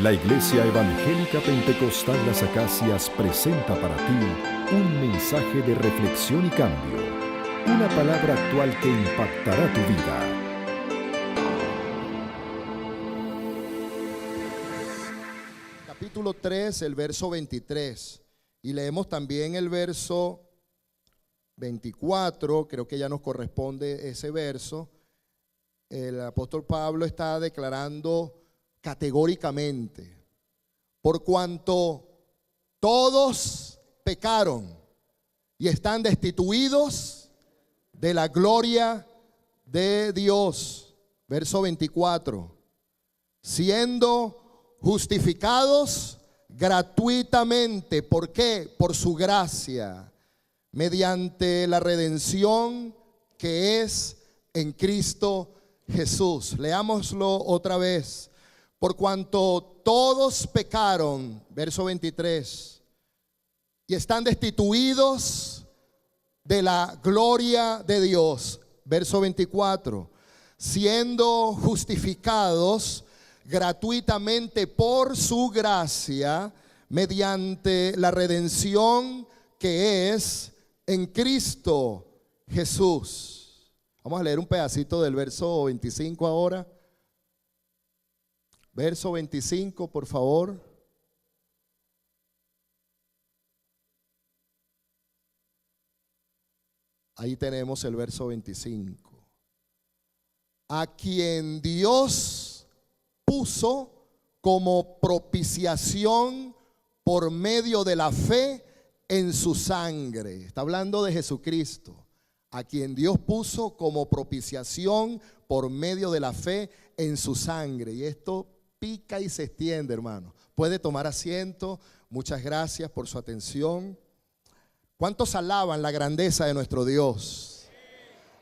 La Iglesia Evangélica Pentecostal Las Acacias presenta para ti un mensaje de reflexión y cambio, una palabra actual que impactará tu vida. Capítulo 3, el verso 23, y leemos también el verso 24, creo que ya nos corresponde ese verso. El apóstol Pablo está declarando categóricamente: por cuanto todos pecaron y están destituidos de la gloria de Dios. Verso 24, siendo justificados gratuitamente. ¿Por qué? Por su gracia, mediante la redención que es en Cristo Jesús. Leámoslo otra vez. Por cuanto todos pecaron, verso 23, y están destituidos de la gloria de Dios, verso 24, siendo justificados gratuitamente por su gracia, mediante la redención que es en Cristo Jesús. Vamos a leer un pedacito del verso 25 ahora. Verso 25, por favor. Ahí tenemos el verso 25. A quien Dios puso como propiciación por medio de la fe en su sangre. Está hablando de Jesucristo. A quien Dios puso como propiciación por medio de la fe en su sangre. Y esto pica y se extiende, hermano. Puede tomar asiento. Muchas gracias por su atención. ¿Cuántos alaban la grandeza de nuestro Dios?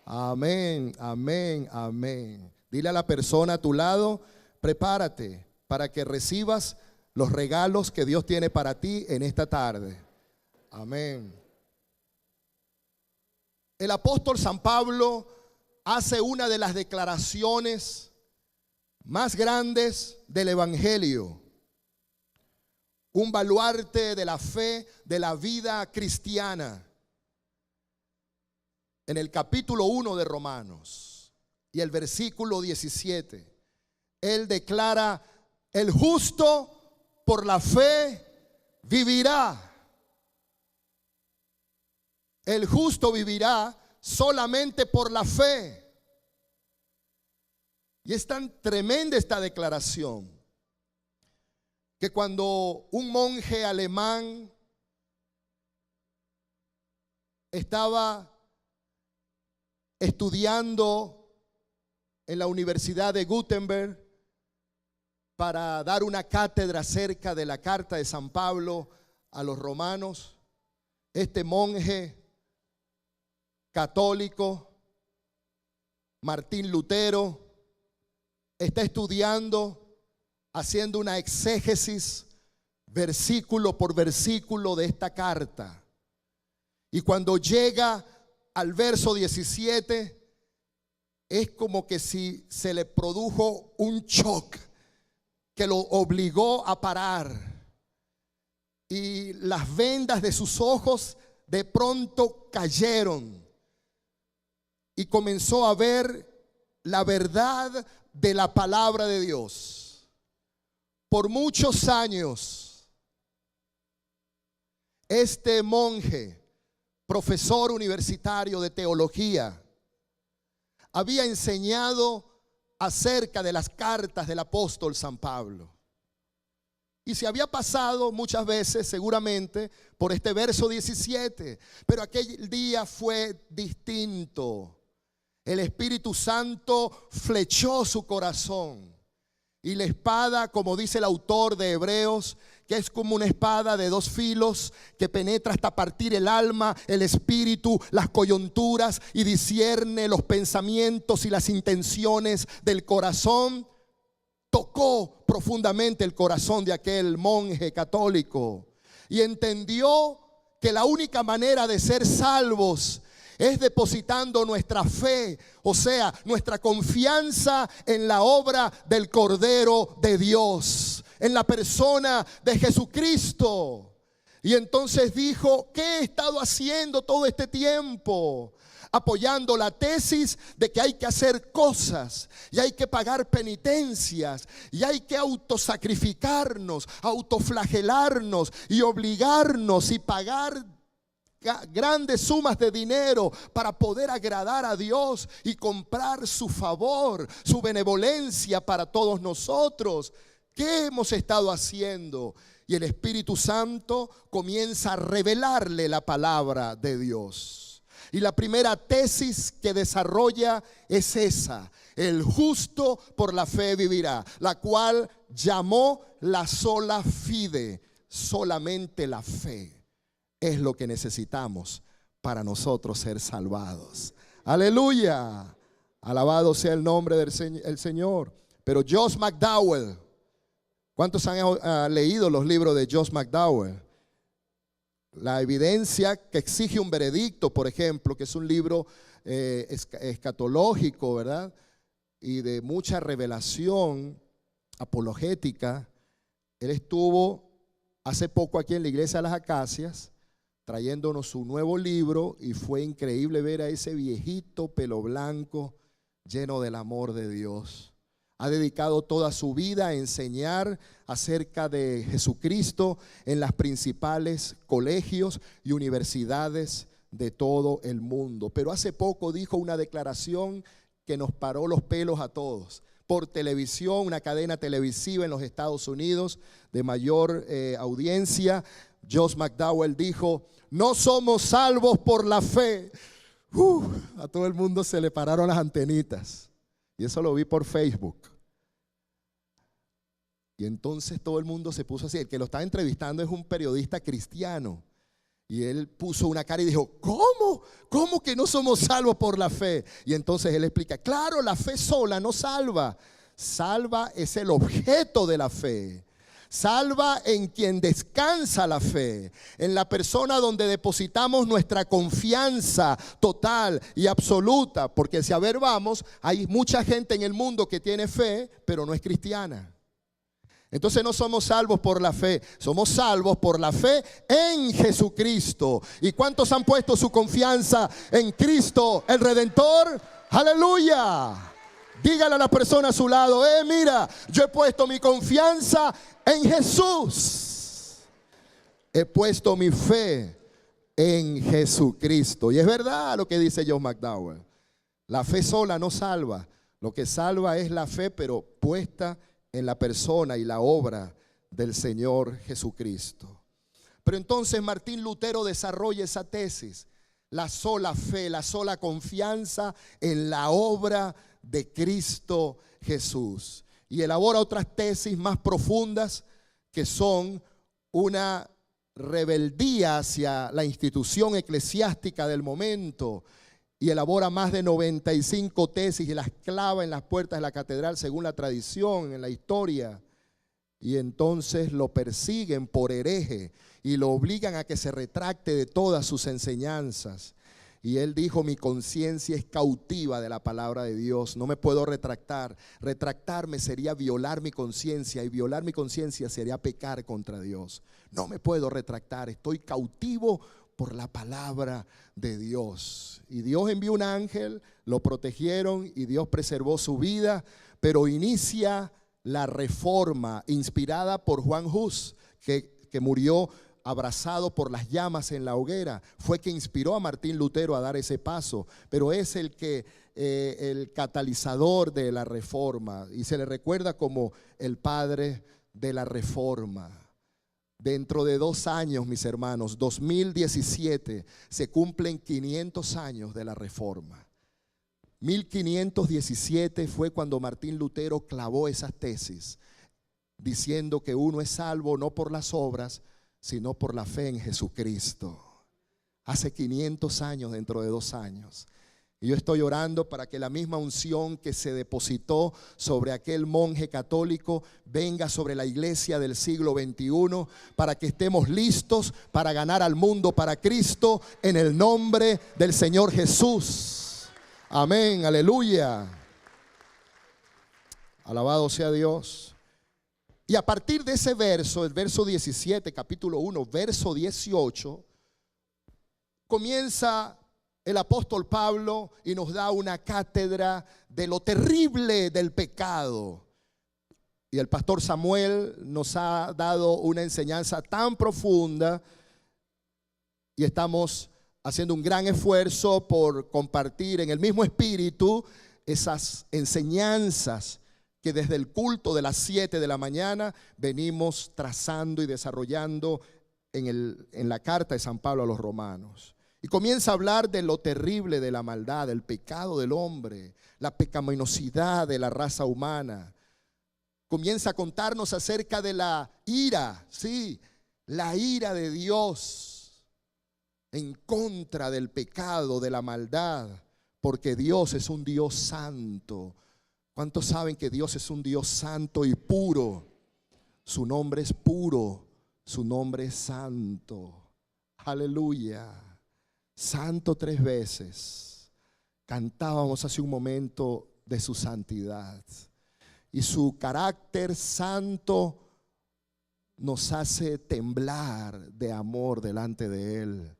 Amén, amén, amén. Dile a la persona a tu lado: prepárate para que recibas los regalos que Dios tiene para ti en esta tarde. Amén. El apóstol San Pablo hace una de las declaraciones más grandes del Evangelio, un baluarte de la fe, de la vida cristiana. En el capítulo 1 de Romanos y el versículo 17, él declara: el justo por la fe vivirá. El justo vivirá solamente por la fe. Y es tan tremenda esta declaración que cuando un monje alemán estaba estudiando en la Universidad de Gutenberg para dar una cátedra acerca de la carta de San Pablo a los romanos, este monje católico, Martín Lutero, está estudiando, haciendo una exégesis versículo por versículo de esta carta. Y cuando llega al verso 17, es como que si se le produjo un shock que lo obligó a parar. Y las vendas de sus ojos de pronto cayeron. Y comenzó a ver la verdad de la palabra de Dios. Por muchos años, este monje, profesor universitario de teología, había enseñado acerca de las cartas del apóstol San Pablo. Y se había pasado muchas veces seguramente por este verso 17, pero aquel día fue distinto. El Espíritu Santo flechó su corazón y la espada, como dice el autor de Hebreos, que es como una espada de dos filos que penetra hasta partir el alma, el espíritu, las coyunturas y discierne los pensamientos y las intenciones del corazón, tocó profundamente el corazón de aquel monje católico y entendió que la única manera de ser salvos es depositando nuestra fe, o sea, nuestra confianza en la obra del Cordero de Dios, en la persona de Jesucristo. Y entonces dijo, ¿qué he estado haciendo todo este tiempo? Apoyando la tesis de que hay que hacer cosas y hay que pagar penitencias y hay que autosacrificarnos, autoflagelarnos y obligarnos y pagar grandes sumas de dinero para poder agradar a Dios y comprar su favor, su benevolencia para todos nosotros. ¿Qué hemos estado haciendo? Y el Espíritu Santo comienza a revelarle la palabra de Dios. Y la primera tesis que desarrolla es esa: el justo por la fe vivirá, la cual llamó la sola fide. Solamente la fe es lo que necesitamos para nosotros ser salvados. Aleluya, alabado sea el nombre del Señor. Pero Josh McDowell, ¿cuántos han leído los libros de Josh McDowell? La evidencia que exige un veredicto, por ejemplo, que es un libro escatológico, ¿verdad? Y de mucha revelación apologética. Él estuvo hace poco aquí en la iglesia de las Acacias trayéndonos su nuevo libro, y fue increíble ver a ese viejito pelo blanco lleno del amor de Dios. Ha dedicado toda su vida a enseñar acerca de Jesucristo en las principales colegios y universidades de todo el mundo. Pero hace poco dijo una declaración que nos paró los pelos a todos. Por televisión, una cadena televisiva en los Estados Unidos de mayor audiencia, Josh McDowell dijo: no somos salvos por la fe. A todo el mundo se le pararon las antenitas. Y eso lo vi por Facebook. Y entonces todo el mundo se puso así. El que lo estaba entrevistando es un periodista cristiano. Y él puso una cara y dijo: ¿cómo? ¿Cómo que no somos salvos por la fe? Y entonces él explica: claro, la fe sola no salva. Salva es el objeto de la fe. Salva en quien descansa la fe, en la persona donde depositamos nuestra confianza total y absoluta. Porque si a ver vamos, hay mucha gente en el mundo que tiene fe, pero no es cristiana. Entonces no somos salvos por la fe, somos salvos por la fe en Jesucristo. ¿Y cuántos han puesto su confianza en Cristo, el Redentor? ¡Aleluya! Dígale a la persona a su lado: mira, yo he puesto mi confianza en Jesús. He puesto mi fe en Jesucristo. Y es verdad lo que dice John McDowell. La fe sola no salva. Lo que salva es la fe, pero puesta en la persona y la obra del Señor Jesucristo. Pero entonces Martín Lutero desarrolla esa tesis: la sola fe, la sola confianza en la obra de Cristo Jesús. Y elabora otras tesis más profundas, que son una rebeldía hacia la institución eclesiástica del momento. Y elabora más de 95 tesis y las clava en las puertas de la catedral según la tradición, en la historia. Y entonces lo persiguen por hereje y lo obligan a que se retracte de todas sus enseñanzas. Y él dijo: mi conciencia es cautiva de la palabra de Dios, no me puedo retractar. Retractarme sería violar mi conciencia, y violar mi conciencia sería pecar contra Dios. No me puedo retractar, estoy cautivo por la palabra de Dios. Y Dios envió un ángel, lo protegieron y Dios preservó su vida. Pero inicia la reforma inspirada por Juan Hus, que murió abrazado por las llamas en la hoguera. Fue que inspiró a Martín Lutero a dar ese paso, pero es el catalizador de la reforma, y se le recuerda como el padre de la reforma. Dentro de 2 años, mis hermanos, 2017, se cumplen 500 años de la reforma. 1517 fue cuando Martín Lutero clavó esas tesis, diciendo que uno es salvo no por las obras, sino por la fe en Jesucristo. Hace 500 años, dentro de 2 años. Y yo estoy orando para que la misma unción que se depositó sobre aquel monje católico venga sobre la iglesia del siglo XXI, para que estemos listos para ganar al mundo para Cristo, en el nombre del Señor Jesús. Amén, aleluya. Alabado sea Dios. Y a partir de ese verso, el verso 17, capítulo 1, verso 18, comienza el apóstol Pablo y nos da una cátedra de lo terrible del pecado. Y el pastor Samuel nos ha dado una enseñanza tan profunda y estamos haciendo un gran esfuerzo por compartir en el mismo espíritu esas enseñanzas que desde el culto de las 7 de la mañana venimos trazando y desarrollando en la carta de San Pablo a los romanos. Y comienza a hablar de lo terrible de la maldad, del pecado del hombre, la pecaminosidad de la raza humana. Comienza a contarnos acerca de la ira, sí, la ira de Dios en contra del pecado, de la maldad, porque Dios es un Dios santo. ¿Cuántos saben que Dios es un Dios santo y puro? Su nombre es puro, su nombre es santo. Aleluya. Santo 3 veces. Cantábamos hace un momento de su santidad. Y su carácter santo nos hace temblar de amor delante de Él.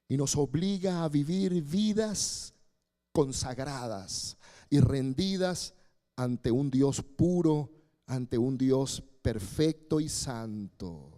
Y nos obliga a vivir vidas consagradas y rendidas ante un Dios puro, ante un Dios perfecto y santo.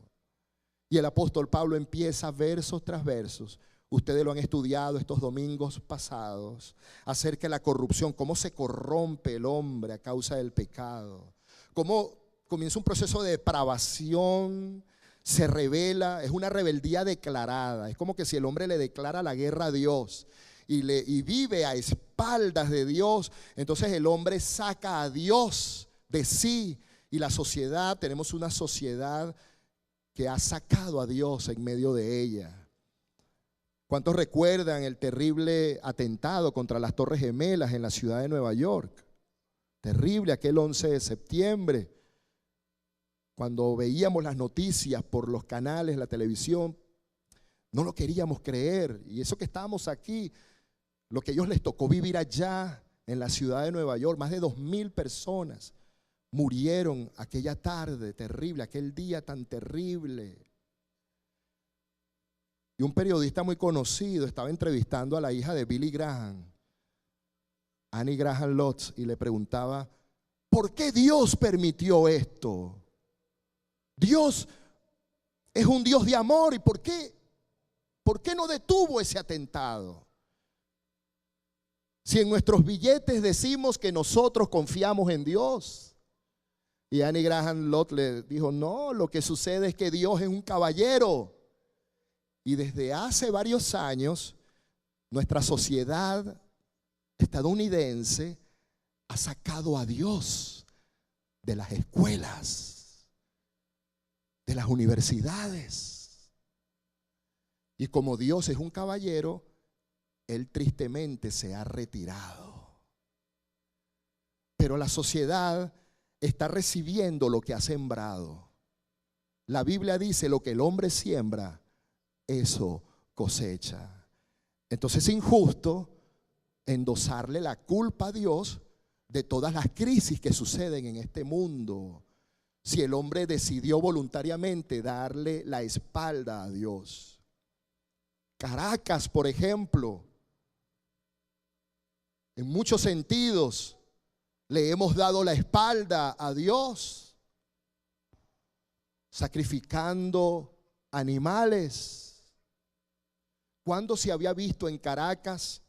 Y el apóstol Pablo empieza versos tras versos. Ustedes lo han estudiado estos domingos pasados acerca de la corrupción, cómo se corrompe el hombre a causa del pecado, cómo comienza un proceso de depravación, se revela, es una rebeldía declarada. Es como que si el hombre le declara la guerra a Dios y vive a espaldas de Dios, entonces el hombre saca a Dios de sí. Y la sociedad, tenemos una sociedad que ha sacado a Dios en medio de ella. ¿Cuántos recuerdan el terrible atentado contra las Torres Gemelas en la ciudad de Nueva York? Terrible, aquel 11 de septiembre, cuando veíamos las noticias por los canales, la televisión, no lo queríamos creer. Y eso que estábamos aquí, lo que a ellos les tocó vivir allá en la ciudad de Nueva York, más de 2,000 personas murieron aquella tarde terrible, aquel día tan terrible. Y un periodista muy conocido estaba entrevistando a la hija de Billy Graham, Annie Graham Lotz, y le preguntaba, ¿por qué Dios permitió esto? Dios es un Dios de amor, ¿y por qué no detuvo ese atentado? Si en nuestros billetes decimos que nosotros confiamos en Dios. Y Annie Graham Lotz le dijo, no, lo que sucede es que Dios es un caballero. Y desde hace varios años, nuestra sociedad estadounidense ha sacado a Dios de las escuelas, de las universidades. Y como Dios es un caballero, Él tristemente se ha retirado. Pero la sociedad está recibiendo lo que ha sembrado. La Biblia dice, lo que el hombre siembra, eso cosecha. Entonces es injusto endosarle la culpa a Dios de todas las crisis que suceden en este mundo, si el hombre decidió voluntariamente darle la espalda a Dios. Caracas, por ejemplo, en muchos sentidos le hemos dado la espalda a Dios, sacrificando animales. ¿Cuándo se había visto en Caracas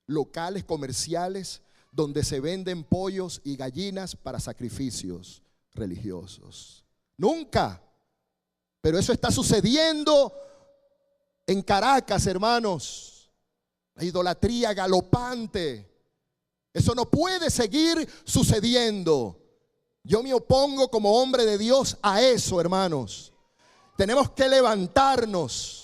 locales comerciales donde se venden pollos y gallinas para sacrificios religiosos? Nunca. Pero eso está sucediendo en Caracas, hermanos. La idolatría galopante. Eso no puede seguir sucediendo. Yo me opongo como hombre de Dios a eso, hermanos. Tenemos que levantarnos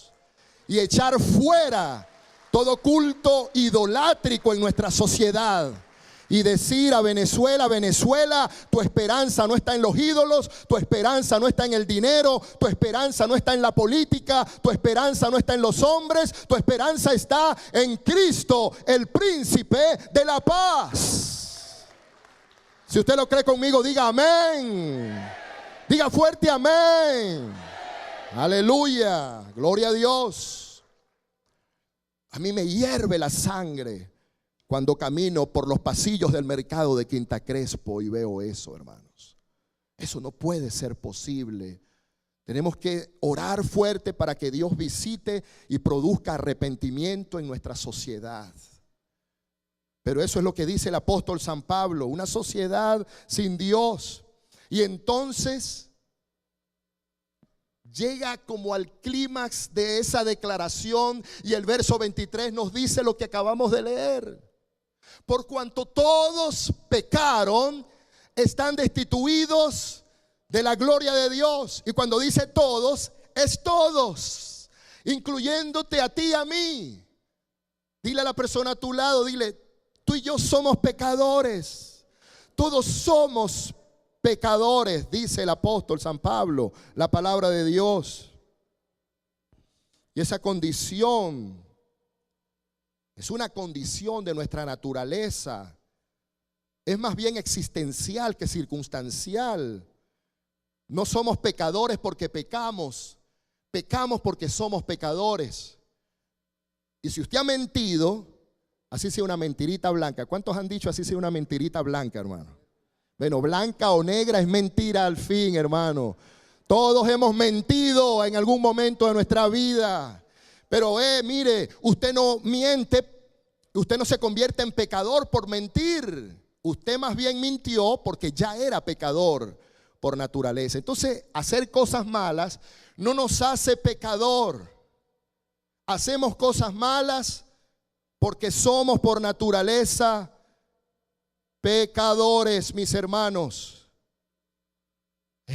y echar fuera todo culto idolátrico en nuestra sociedad. Y decir a Venezuela, Venezuela, tu esperanza no está en los ídolos, tu esperanza no está en el dinero, tu esperanza no está en la política, tu esperanza no está en los hombres, tu esperanza está en Cristo, el príncipe de la paz. Si usted lo cree conmigo, diga amén. Diga fuerte amén. Aleluya, gloria a Dios. A mí me hierve la sangre cuando camino por los pasillos del mercado de Quinta Crespo y veo eso, hermanos. Eso no puede ser posible. Tenemos que orar fuerte para que Dios visite y produzca arrepentimiento en nuestra sociedad. Pero eso es lo que dice el apóstol San Pablo, una sociedad sin Dios. Y entonces llega como al clímax de esa declaración y el verso 23 nos dice lo que acabamos de leer. Por cuanto todos pecaron, están destituidos de la gloria de Dios. Y cuando dice todos, es todos, incluyéndote a ti y a mí. Dile a la persona a tu lado, dile, tú y yo somos pecadores. Todos somos pecadores, dice el apóstol San Pablo, la palabra de Dios. Y esa condición es una condición de nuestra naturaleza. Es más bien existencial que circunstancial. No somos pecadores porque pecamos. Pecamos porque somos pecadores. Y si usted ha mentido, así sea una mentirita blanca. ¿Cuántos han dicho así sea una mentirita blanca, hermano? Bueno, blanca o negra es mentira al fin, hermano. Todos hemos mentido en algún momento de nuestra vida. Pero mire, usted no miente, usted no se convierte en pecador por mentir. Usted más bien mintió porque ya era pecador por naturaleza. Entonces, hacer cosas malas no nos hace pecador. Hacemos cosas malas porque somos por naturaleza pecadores, mis hermanos.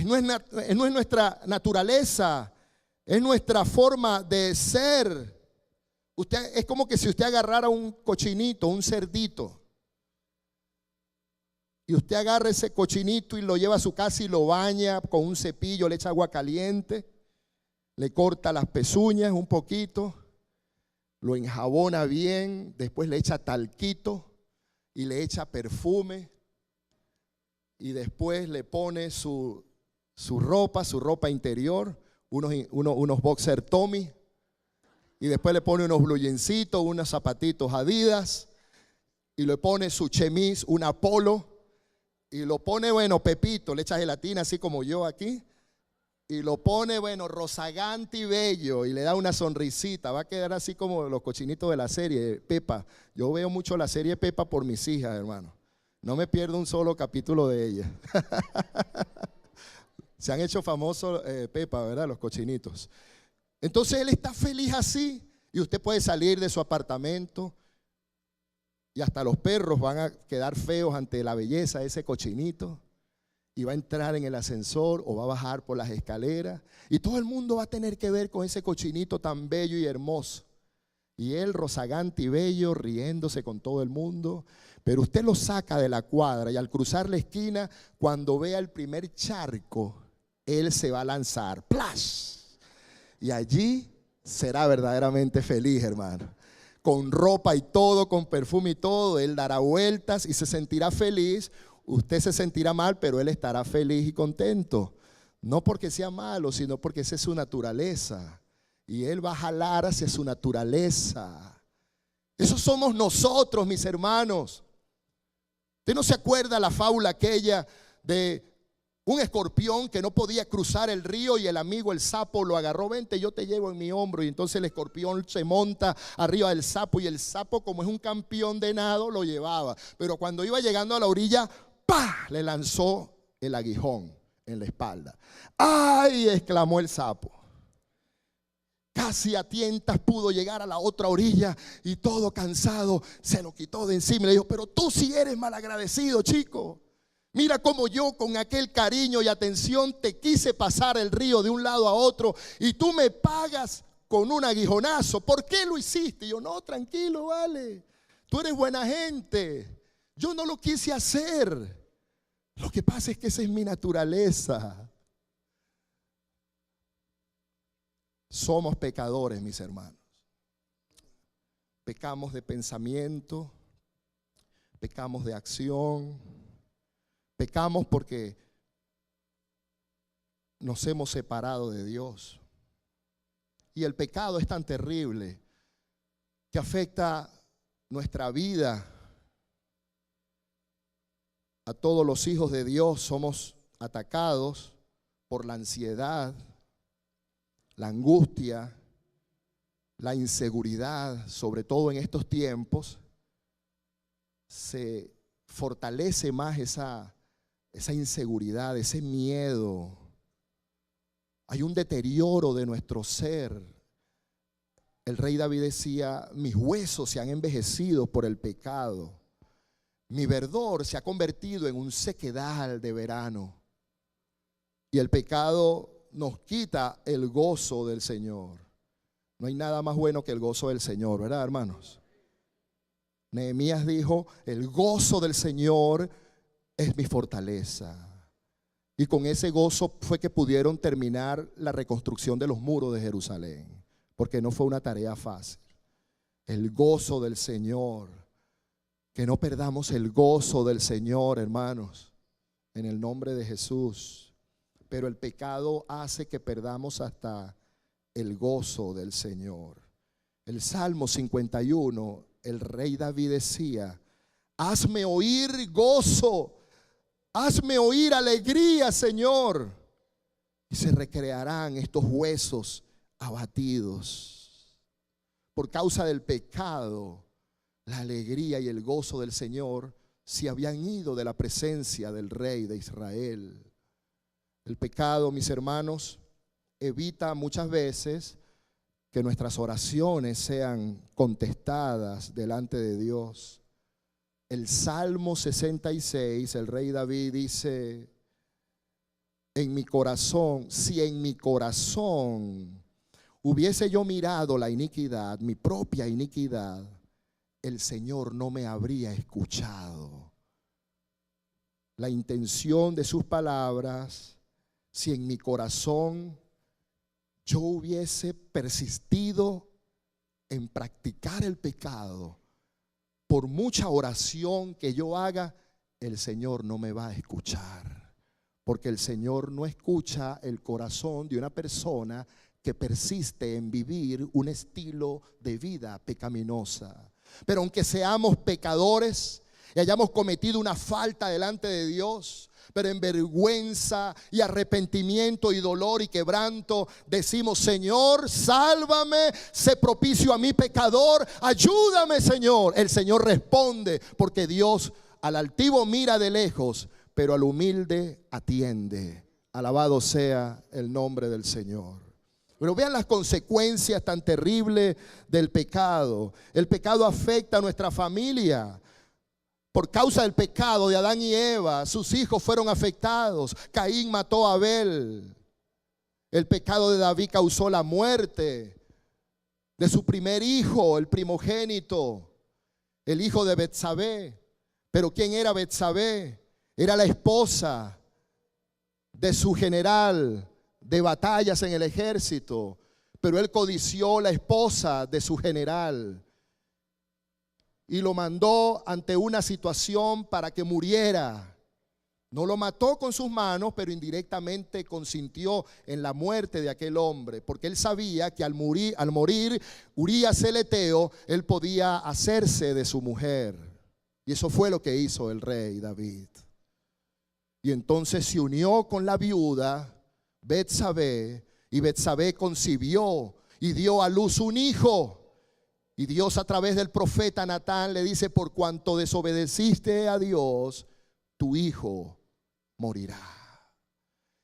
No es nuestra naturaleza, es nuestra forma de ser. Es como que si usted agarrara un cochinito, un cerdito, y usted agarra ese cochinito y lo lleva a su casa y lo baña con un cepillo, le echa agua caliente, le corta las pezuñas un poquito, lo enjabona bien, después le echa talquito y le echa perfume y después le pone su ropa interior, unos boxer Tommy, y después le pone unos blue jeansitos, unos zapatitos Adidas, y le pone su chemise, una polo, y lo pone, bueno, Pepito, le echa gelatina así como yo aquí, y lo pone, bueno, rozagante y bello, y le da una sonrisita. Va a quedar así como los cochinitos de la serie Pepa. Yo veo mucho la serie Pepa por mis hijas, hermano. No me pierdo un solo capítulo de ella. Se han hecho famosos Pepa, ¿verdad? Los cochinitos. Entonces él está feliz así, y usted puede salir de su apartamento y hasta los perros van a quedar feos ante la belleza de ese cochinito. Y va a entrar en el ascensor o va a bajar por las escaleras. Y todo el mundo va a tener que ver con ese cochinito tan bello y hermoso. Y él rozagante y bello, riéndose con todo el mundo. Pero usted lo saca de la cuadra y al cruzar la esquina, cuando vea el primer charco, él se va a lanzar. ¡Plash! Y allí será verdaderamente feliz, hermano. Con ropa y todo, con perfume y todo, él dará vueltas y se sentirá feliz. Usted se sentirá mal, pero él estará feliz y contento. No porque sea malo, sino porque esa es su naturaleza. Y él va a jalar hacia su naturaleza. Eso somos nosotros, mis hermanos. ¿Usted no se acuerda la fábula aquella de un escorpión que no podía cruzar el río y el amigo, el sapo, lo agarró? Vente, yo te llevo en mi hombro. Y entonces el escorpión se monta arriba del sapo y el sapo, como es un campeón de nado, lo llevaba. Pero cuando iba llegando a la orilla, ¡pah!, le lanzó el aguijón en la espalda. ¡Ay!, exclamó el sapo. Casi a tientas pudo llegar a la otra orilla y todo cansado se lo quitó de encima y le dijo: pero tú sí eres malagradecido, chico. Mira cómo yo con aquel cariño y atención te quise pasar el río de un lado a otro y tú me pagas con un aguijonazo. ¿Por qué lo hiciste? Y yo: no, tranquilo, vale. Tú eres buena gente. Yo no lo quise hacer. Lo que pasa es que esa es mi naturaleza. Somos pecadores, mis hermanos. Pecamos de pensamiento, pecamos de acción, pecamos porque nos hemos separado de Dios. Y el pecado es tan terrible que afecta nuestra vida. A todos los hijos de Dios somos atacados por la ansiedad, la angustia, la inseguridad, sobre todo en estos tiempos. Se fortalece más esa inseguridad, ese miedo. Hay un deterioro de nuestro ser. El rey David decía: mis huesos se han envejecido por el pecado. Mi verdor se ha convertido en un sequedal de verano. Y el pecado nos quita el gozo del Señor. No hay nada más bueno que el gozo del Señor, ¿verdad, hermanos? Nehemías dijo: el gozo del Señor es mi fortaleza. Y con ese gozo fue que pudieron terminar la reconstrucción de los muros de Jerusalén, porque no fue una tarea fácil. El gozo del Señor, que no perdamos el gozo del Señor, hermanos, en el nombre de Jesús. Pero el pecado hace que perdamos hasta el gozo del Señor. El Salmo 51, el rey David decía: hazme oír gozo, hazme oír alegría, Señor, y se recrearán estos huesos abatidos. Por causa del pecado, la alegría y el gozo del Señor se habían ido de la presencia del rey de Israel. El pecado, mis hermanos, evita muchas veces que nuestras oraciones sean contestadas delante de Dios. El Salmo 66, el rey David dice: en mi corazón, si en mi corazón hubiese yo mirado la iniquidad, mi propia iniquidad, el Señor no me habría escuchado. La intención de sus palabras: si en mi corazón yo hubiese persistido en practicar el pecado, por mucha oración que yo haga, el Señor no me va a escuchar. Porque el Señor no escucha el corazón de una persona que persiste en vivir un estilo de vida pecaminosa. Pero aunque seamos pecadores y hayamos cometido una falta delante de Dios, pero en vergüenza y arrepentimiento y dolor y quebranto decimos: Señor, sálvame, sé propicio a mi pecador, ayúdame, Señor. El Señor responde, porque Dios al altivo mira de lejos, pero al humilde atiende. Alabado sea el nombre del Señor. Pero vean las consecuencias tan terribles del pecado. El pecado afecta a nuestra familia. Por causa del pecado de Adán y Eva, sus hijos fueron afectados. Caín mató a Abel. El pecado de David causó la muerte de su primer hijo, el primogénito, el hijo de Betsabé. Pero ¿quién era Betsabé? Era la esposa de su general de batallas en el ejército. Pero él codició la esposa de su general y lo mandó ante una situación para que muriera. No lo mató con sus manos, pero indirectamente consintió en la muerte de aquel hombre, porque él sabía que al morir Urías el Eteo, él podía hacerse de su mujer. Y eso fue lo que hizo el rey David. Y entonces se unió con la viuda Betsabé, y Betsabé concibió y dio a luz un hijo. Y Dios, a través del profeta Natán, le dice: por cuanto desobedeciste a Dios, tu hijo morirá.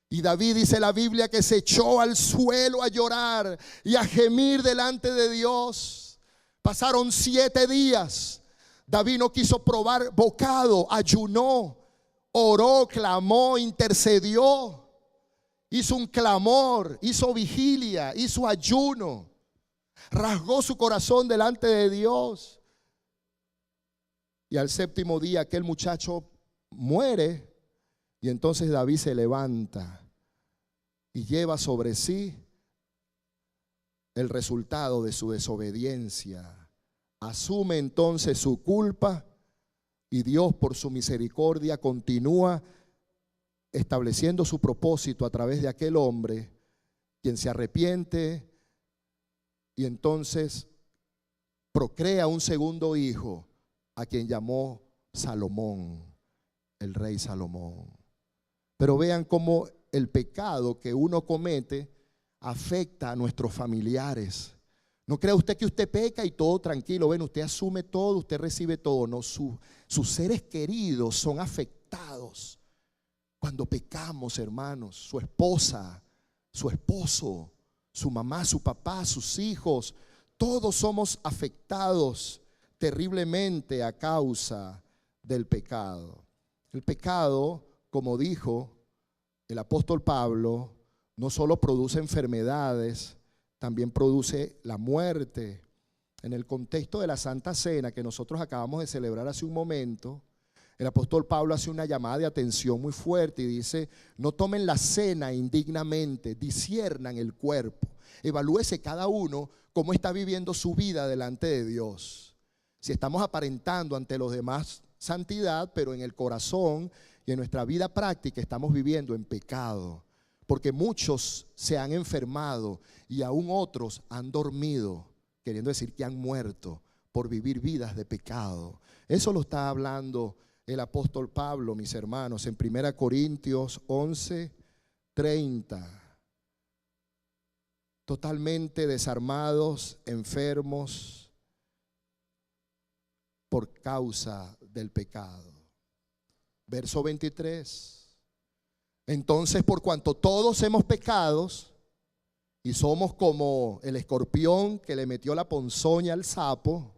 Y David, dice la Biblia, que se echó al suelo a llorar y a gemir delante de Dios. Pasaron 7 días. David no quiso probar bocado, ayunó, oró, clamó, intercedió, hizo un clamor, hizo vigilia, hizo ayuno. Rasgó su corazón delante de Dios. Y al 7º día aquel muchacho muere. Y entonces David se levanta y lleva sobre sí el resultado de su desobediencia. Asume entonces su culpa. Y Dios, por su misericordia, continúa estableciendo su propósito a través de aquel hombre, quien se arrepiente y entonces procrea un segundo hijo, a quien llamó Salomón, el rey Salomón. Pero vean cómo el pecado que uno comete afecta a nuestros familiares. No crea usted que usted peca y todo tranquilo. Ven, usted asume todo, usted recibe todo. No, sus seres queridos son afectados cuando pecamos, hermanos. Su esposa, su esposo, su mamá, su papá, sus hijos. Todos somos afectados terriblemente a causa del pecado. El pecado, como dijo el apóstol Pablo, no solo produce enfermedades, también produce la muerte. En el contexto de la Santa Cena que nosotros acabamos de celebrar hace un momento, el apóstol Pablo hace una llamada de atención muy fuerte y dice: no tomen la cena indignamente, disciernan el cuerpo, evalúese cada uno cómo está viviendo su vida delante de Dios. Si estamos aparentando ante los demás santidad, pero en el corazón y en nuestra vida práctica estamos viviendo en pecado. Porque muchos se han enfermado y aún otros han dormido, queriendo decir que han muerto por vivir vidas de pecado. Eso lo está hablando el apóstol Pablo, mis hermanos, en 1 Corintios 11:30. Totalmente desarmados, enfermos por causa del pecado. Verso 23. Entonces, por cuanto todos hemos pecado y somos como el escorpión que le metió la ponzoña al sapo,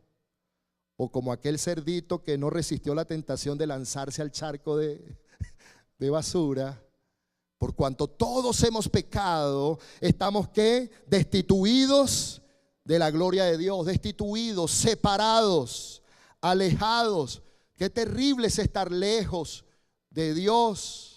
o como aquel cerdito que no resistió la tentación de lanzarse al charco de basura, por cuanto todos hemos pecado, estamos ¿qué? Destituidos de la gloria de Dios, destituidos, separados, alejados. Qué terrible es estar lejos de Dios.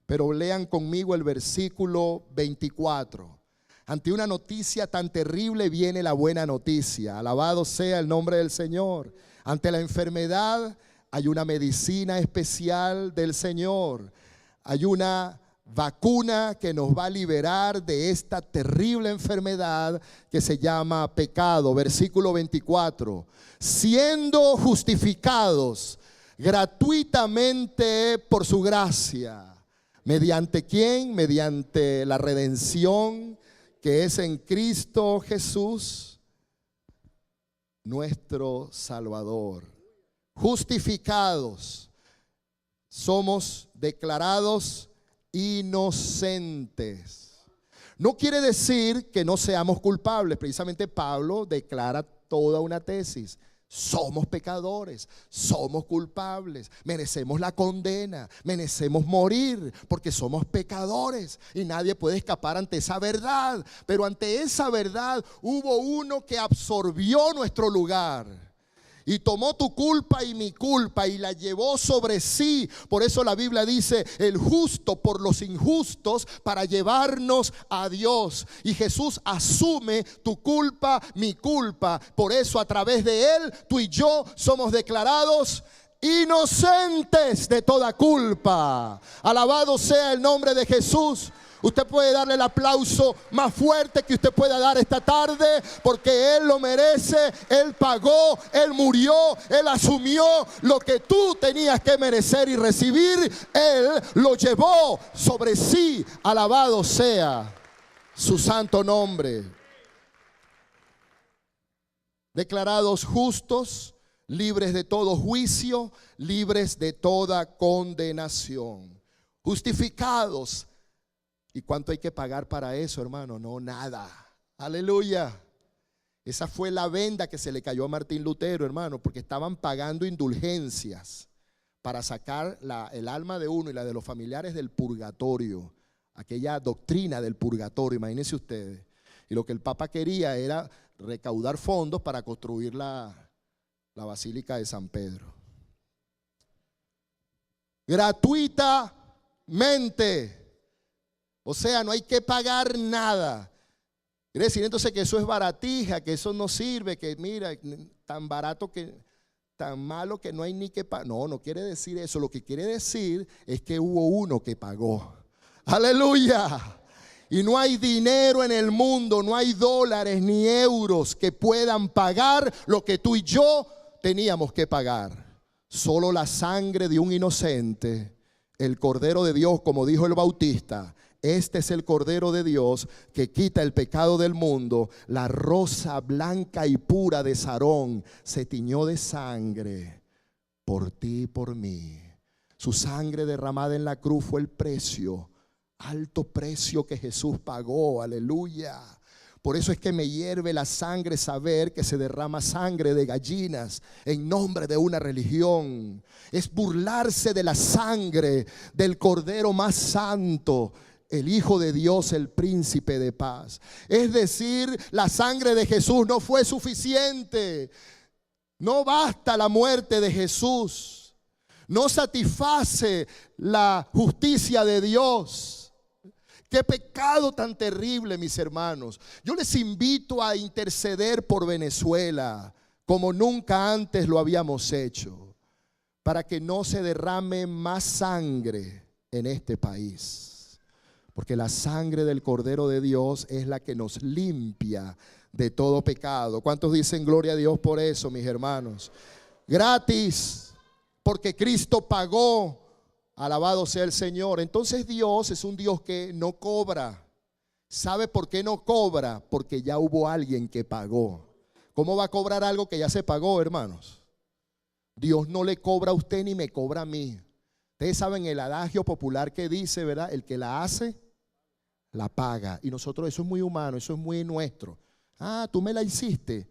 Pero lean conmigo el versículo 24. Ante una noticia tan terrible viene la buena noticia. Alabado sea el nombre del Señor. Ante la enfermedad hay una medicina especial del Señor. Hay una vacuna que nos va a liberar de esta terrible enfermedad que se llama pecado. Versículo 24. Siendo justificados gratuitamente por su gracia. ¿Mediante quién? Mediante la redención que es en Cristo Jesús, nuestro Salvador. Justificados, somos declarados inocentes. No quiere decir que no seamos culpables. Precisamente Pablo declara toda una tesis. Somos pecadores, somos culpables, merecemos la condena, merecemos morir porque somos pecadores y nadie puede escapar ante esa verdad. Pero ante esa verdad hubo uno que absorbió nuestro lugar y tomó tu culpa y mi culpa y la llevó sobre sí. Por eso la Biblia dice: el justo por los injustos, para llevarnos a Dios. Y Jesús asume tu culpa, mi culpa. Por eso a través de Él, tú y yo somos declarados inocentes de toda culpa. Alabado sea el nombre de Jesús. Usted puede darle el aplauso más fuerte que usted pueda dar esta tarde, porque Él lo merece. Él pagó, Él murió, Él asumió lo que tú tenías que merecer y recibir. Él lo llevó sobre sí. Alabado sea su santo nombre. Declarados justos, libres de todo juicio, libres de toda condenación. Justificados. ¿Y cuánto hay que pagar para eso, hermano? No, nada. Aleluya. Esa fue la venda que se le cayó a Martín Lutero, hermano, porque estaban pagando indulgencias para sacar el alma de uno y la de los familiares del purgatorio. Aquella doctrina del purgatorio, imagínense ustedes. Y lo que el Papa quería era recaudar fondos para construir la Basílica de San Pedro. Gratuitamente. O sea, no hay que pagar nada. Quiere decir entonces que eso es baratija, que eso no sirve, que mira, tan barato que tan malo que no hay ni que pagar. No, no quiere decir eso. Lo que quiere decir es que hubo uno que pagó. Aleluya. Y no hay dinero en el mundo, no hay dólares ni euros que puedan pagar lo que tú y yo teníamos que pagar. Solo la sangre de un inocente, el Cordero de Dios, como dijo el Bautista. Este es el Cordero de Dios que quita el pecado del mundo. La rosa blanca y pura de Sarón se tiñó de sangre por ti y por mí. Su sangre derramada en la cruz fue el precio, alto precio que Jesús pagó. Aleluya. Por eso es que me hierve la sangre saber que se derrama sangre de gallinas en nombre de una religión. Es burlarse de la sangre del Cordero más santo, el Hijo de Dios, el Príncipe de paz. Es decir, la sangre de Jesús no fue suficiente. No basta la muerte de Jesús. No satisface la justicia de Dios. Qué pecado tan terrible, mis hermanos. Yo les invito a interceder por Venezuela como nunca antes lo habíamos hecho, para que no se derrame más sangre en este país. Porque la sangre del Cordero de Dios es la que nos limpia de todo pecado. ¿Cuántos dicen gloria a Dios por eso, mis hermanos? Gratis, porque Cristo pagó. Alabado sea el Señor. Entonces Dios es un Dios que no cobra. ¿Sabe por qué no cobra? Porque ya hubo alguien que pagó. ¿Cómo va a cobrar algo que ya se pagó, hermanos? Dios no le cobra a usted ni me cobra a mí. Ustedes saben el adagio popular que dice, ¿verdad? El que la hace, la paga. Y nosotros, eso es muy humano, eso es muy nuestro. Ah, tú me la hiciste,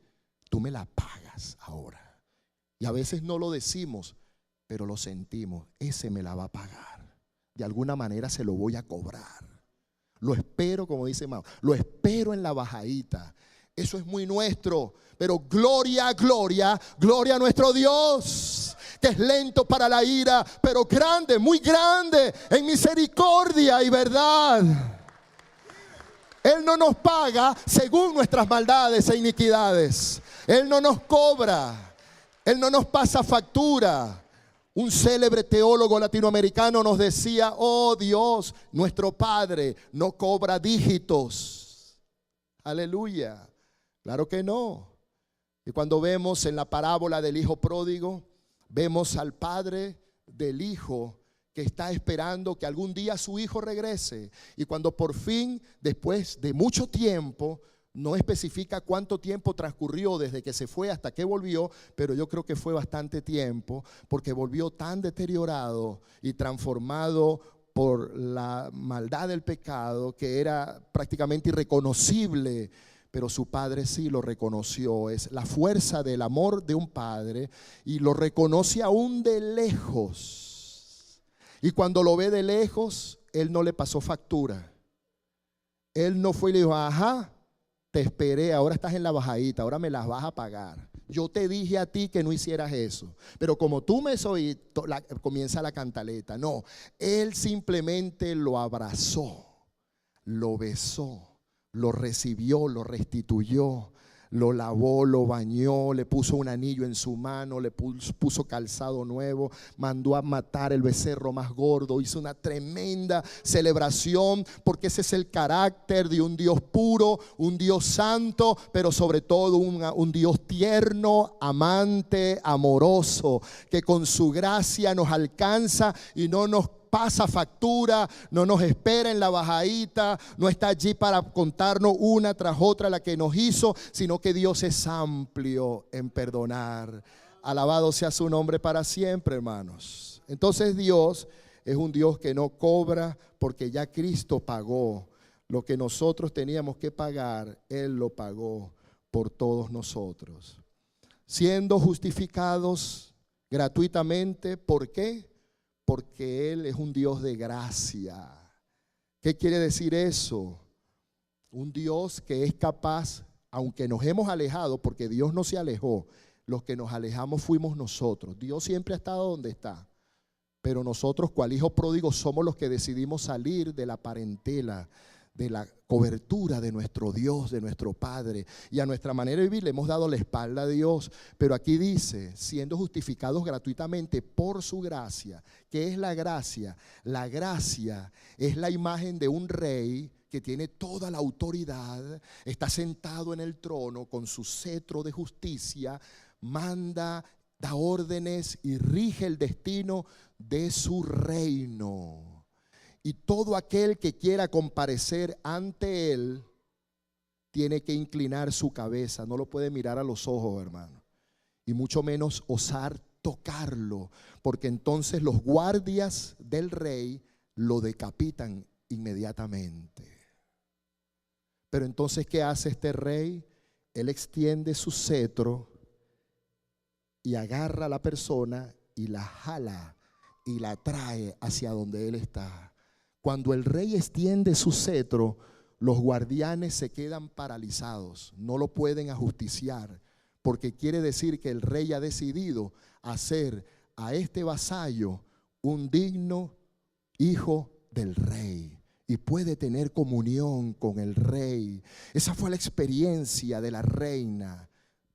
tú me la pagas ahora. Y a veces no lo decimos, pero lo sentimos. Ese me la va a pagar. De alguna manera se lo voy a cobrar. Lo espero, como dice Mao, lo espero en la bajadita. Eso es muy nuestro. Pero gloria, gloria, gloria a nuestro Dios, que es lento para la ira, pero grande, muy grande en misericordia y verdad. Él no nos paga según nuestras maldades e iniquidades. Él no nos cobra. Él no nos pasa factura. Un célebre teólogo latinoamericano nos decía: oh Dios, nuestro Padre no cobra dígitos. Aleluya. Claro que no. Y cuando vemos en la parábola del hijo pródigo, vemos al padre del hijo que está esperando que algún día su hijo regrese. Y cuando por fin, después de mucho tiempo, no especifica cuánto tiempo transcurrió desde que se fue hasta que volvió, pero yo creo que fue bastante tiempo, porque volvió tan deteriorado y transformado por la maldad del pecado que era prácticamente irreconocible. Pero su padre sí lo reconoció. Es la fuerza del amor de un padre, y lo reconoce aún de lejos. Y cuando lo ve de lejos, él no le pasó factura. Él no fue y le dijo: ajá, te esperé, ahora estás en la bajadita, ahora me las vas a pagar. Yo te dije a ti que no hicieras eso, pero como tú me oíste, comienza la cantaleta. No, él simplemente lo abrazó, lo besó, lo recibió, lo restituyó, lo lavó, lo bañó, le puso un anillo en su mano, le puso calzado nuevo, mandó a matar el becerro más gordo, hizo una tremenda celebración, porque ese es el carácter de un Dios puro, un Dios santo, pero sobre todo un Dios tierno, amante, amoroso, que con su gracia nos alcanza y no nos pasa factura, no nos espera en la bajadita, no está allí para contarnos una tras otra la que nos hizo, sino que Dios es amplio en perdonar. Alabado sea su nombre para siempre, hermanos. Entonces Dios es un Dios que no cobra, porque ya Cristo pagó lo que nosotros teníamos que pagar. Él lo pagó por todos nosotros, siendo justificados gratuitamente. ¿Por qué? Porque Él es un Dios de gracia. ¿Qué quiere decir eso? Un Dios que es capaz, aunque nos hemos alejado, porque Dios no se alejó, los que nos alejamos fuimos nosotros. Dios siempre ha estado donde está, pero nosotros, cual hijo pródigo, somos los que decidimos salir de la parentela de la cobertura de nuestro Dios, de nuestro Padre. Y a nuestra manera de vivir le hemos dado la espalda a Dios. Pero aquí dice, siendo justificados gratuitamente por su gracia. ¿Qué es la gracia? La gracia es la imagen de un rey que tiene toda la autoridad, está sentado en el trono con su cetro de justicia, manda, da órdenes y rige el destino de su reino. Y todo aquel que quiera comparecer ante él tiene que inclinar su cabeza, no lo puede mirar a los ojos, hermano, y mucho menos osar tocarlo, porque entonces los guardias del rey lo decapitan inmediatamente. Pero entonces, ¿qué hace este rey? Él extiende su cetro y agarra a la persona y la jala y la trae hacia donde él está. Cuando el rey extiende su cetro, los guardianes se quedan paralizados, no lo pueden ajusticiar, porque quiere decir que el rey ha decidido hacer a este vasallo un digno hijo del rey y puede tener comunión con el rey. Esa fue la experiencia de la reina,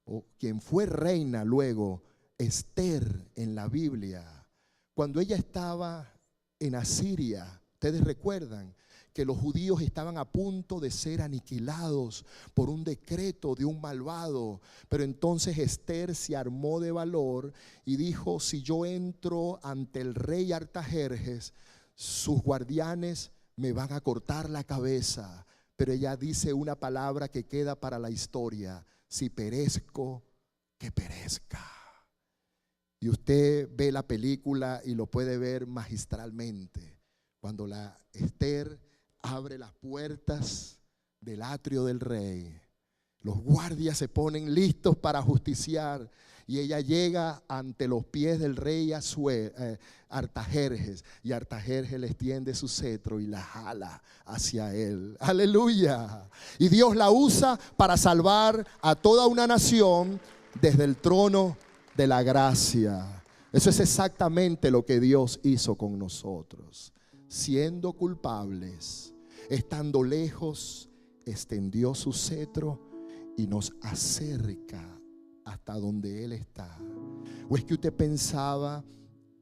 o quien fue reina luego, Esther, en la Biblia. Cuando ella estaba en Asiria, ustedes recuerdan que los judíos estaban a punto de ser aniquilados por un decreto de un malvado. Pero entonces Esther se armó de valor y dijo: si yo entro ante el rey Artajerjes, sus guardianes me van a cortar la cabeza. Pero ella dice una palabra que queda para la historia: si perezco, que perezca. Y usted ve la película y lo puede ver magistralmente. Cuando la Esther abre las puertas del atrio del rey, los guardias se ponen listos para justiciar y ella llega ante los pies del rey Artajerjes, y Artajerjes le extiende su cetro y la jala hacia él. Aleluya. Y Dios la usa para salvar a toda una nación desde el trono de la gracia. Eso es exactamente lo que Dios hizo con nosotros. Siendo culpables, estando lejos, extendió su cetro y nos acerca hasta donde Él está. ¿O es que usted pensaba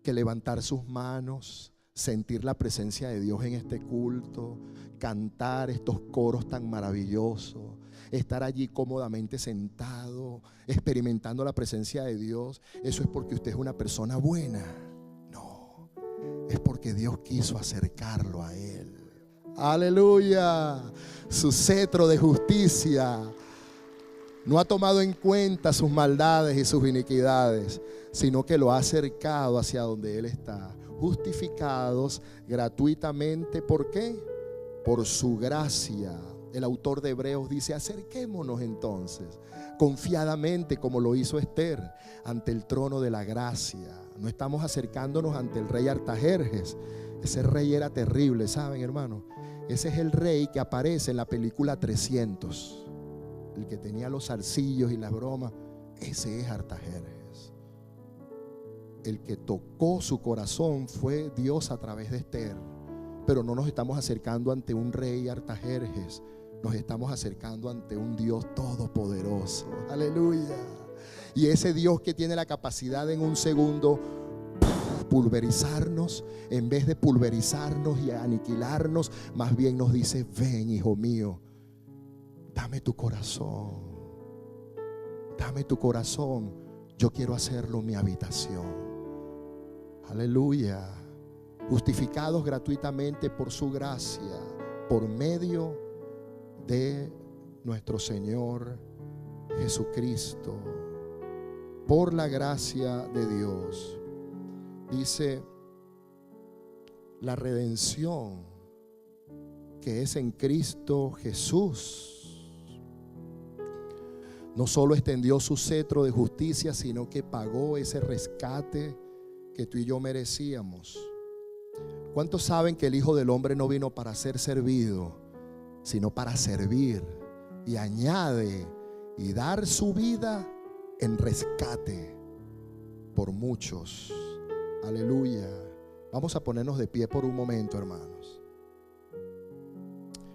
que levantar sus manos, sentir la presencia de Dios en este culto, cantar estos coros tan maravillosos, estar allí cómodamente sentado, experimentando la presencia de Dios, eso es porque usted es una persona buena? No, es porque Dios quiso acercarlo a Él. Aleluya. Su cetro de justicia no ha tomado en cuenta sus maldades y sus iniquidades, sino que lo ha acercado hacia donde Él está. Justificados gratuitamente. ¿Por qué? Por su gracia. El autor de Hebreos dice: acerquémonos entonces confiadamente, como lo hizo Esther, ante el trono de la gracia. No estamos acercándonos ante el rey Artajerjes. Ese rey era terrible, ¿saben, hermano? Ese es el rey que aparece en la película 300, el que tenía los zarcillos y las bromas. Ese es Artajerjes. El que tocó su corazón fue Dios a través de Esther. Pero no nos estamos acercando ante un rey Artajerjes, nos estamos acercando ante un Dios todopoderoso. Aleluya. Y ese Dios que tiene la capacidad en un segundo pulverizarnos, en vez de pulverizarnos y aniquilarnos, más bien nos dice: ven, hijo mío, dame tu corazón, dame tu corazón, yo quiero hacerlo mi habitación. Aleluya. Justificados gratuitamente por su gracia, por medio de nuestro Señor Jesucristo, por la gracia de Dios. Dice: la redención que es en Cristo Jesús no solo extendió su cetro de justicia, sino que pagó ese rescate que tú y yo merecíamos. ¿Cuántos saben que el Hijo del Hombre no vino para ser servido, sino para servir, y añade y dar su vida en rescate por muchos? Aleluya. Vamos a ponernos de pie por un momento, hermanos.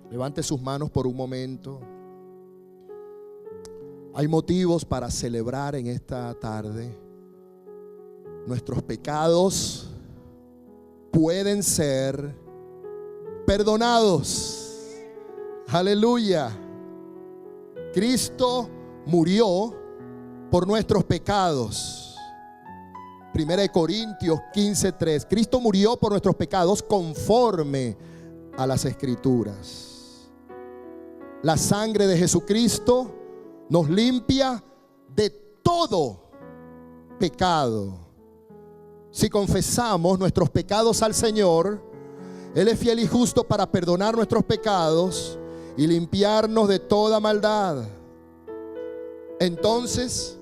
Levante sus manos por un momento. Hay motivos para celebrar en esta tarde. Nuestros pecados pueden ser perdonados. Aleluya. Cristo murió por nuestros pecados. 1 Corintios 15:3. Cristo murió por nuestros pecados conforme a las Escrituras. La sangre de Jesucristo nos limpia de todo pecado. Si confesamos nuestros pecados al Señor, Él es fiel y justo para perdonar nuestros pecados y limpiarnos de toda maldad. Entonces,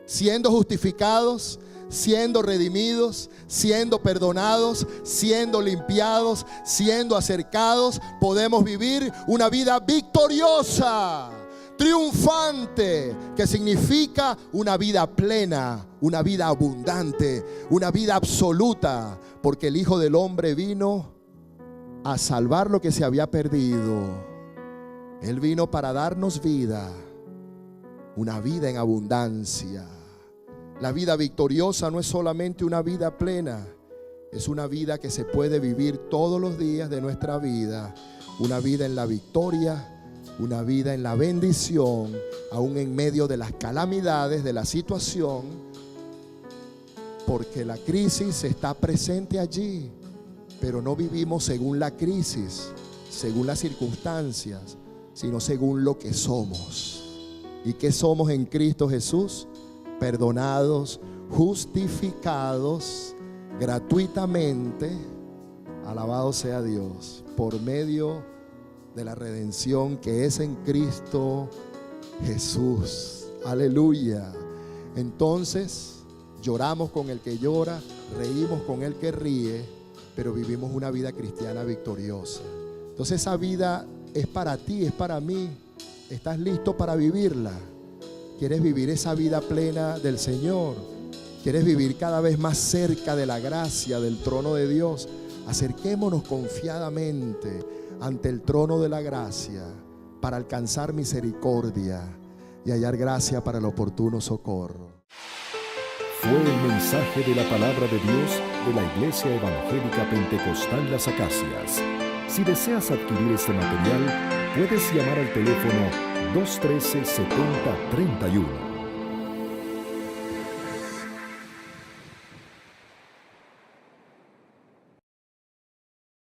siendo justificados, siendo redimidos, siendo perdonados, siendo limpiados, siendo acercados, podemos vivir una vida victoriosa, triunfante, que significa una vida plena, una vida abundante, una vida absoluta, porque el Hijo del Hombre vino a salvar lo que se había perdido. Él vino para darnos vida, una vida en abundancia. La vida victoriosa no es solamente una vida plena, es una vida que se puede vivir todos los días de nuestra vida. Una vida en la victoria, una vida en la bendición, aún en medio de las calamidades de la situación, porque la crisis está presente allí, pero no vivimos según la crisis, según las circunstancias, sino según lo que somos. ¿Y qué somos en Cristo Jesús? Perdonados, justificados gratuitamente, alabado sea Dios, por medio de la redención que es en Cristo Jesús. Aleluya. Entonces lloramos con el que llora, reímos con el que ríe, pero vivimos una vida cristiana victoriosa. Entonces esa vida es para ti, es para mí. ¿Estás listo para vivirla? ¿Quieres vivir esa vida plena del Señor? ¿Quieres vivir cada vez más cerca de la gracia del trono de Dios? Acerquémonos confiadamente ante el trono de la gracia para alcanzar misericordia y hallar gracia para el oportuno socorro. Fue el mensaje de la palabra de Dios de la Iglesia Evangélica Pentecostal Las Acacias. Si deseas adquirir este material, puedes llamar al teléfono 213-7031.